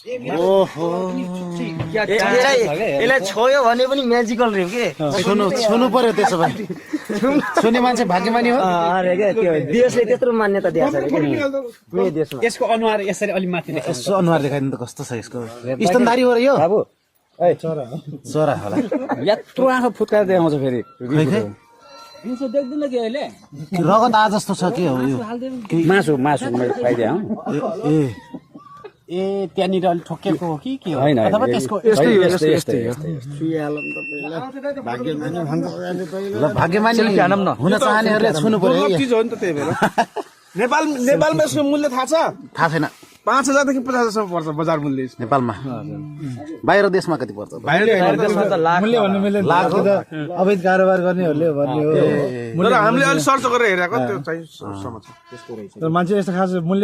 ओहो यसलाई छोयो भने पनि म्याजिकल रह्यो के छुनु पर्यो त्यसो भए छुने मान्छे भाग्यमानी हो अरे क्या त्यो देशले त्यत्रो मान्यता दिएको छ अरे के देशमा यसको अनुहार यसरी अलि माथि देखाउँछ। यसो अनुहार देखाइदिनु त कस्तो छ यसको स्तनधारी हो र यो बाबु चरा होला यत्रो आँखा फुत्काएर देखाउँछ फेरि। खै खै देख्दिन कि अहिले रगत आ जस्तो छ के हो यो मासु मासु मैले खाइदिएँ हौ। ए ए त्यहाँनिर अलि ठोकिएको हो कि के हो होइन, अथवा होइन, त्यसको यस्तै ल भाग्यमानी हुन चाहनेहरूले छुनु पर्यो है। चिज हो नि त त्यही भएर नेपालमा यसको मूल्य थाहा छ? थाहा छैन 5,000 देखि 50,000 पर्छ बजार मूल्य। नेपालमा बाहिर देशमा कति पर्छ देशमा त लाख लाख हो? अवैध कारोबार गर्नेहरूले भन्ने हो तर हामीले अलि सर्च गरेर हेरेको त्यो चाहिँ समाचार तर मान्छे यस्तो खास मूल्य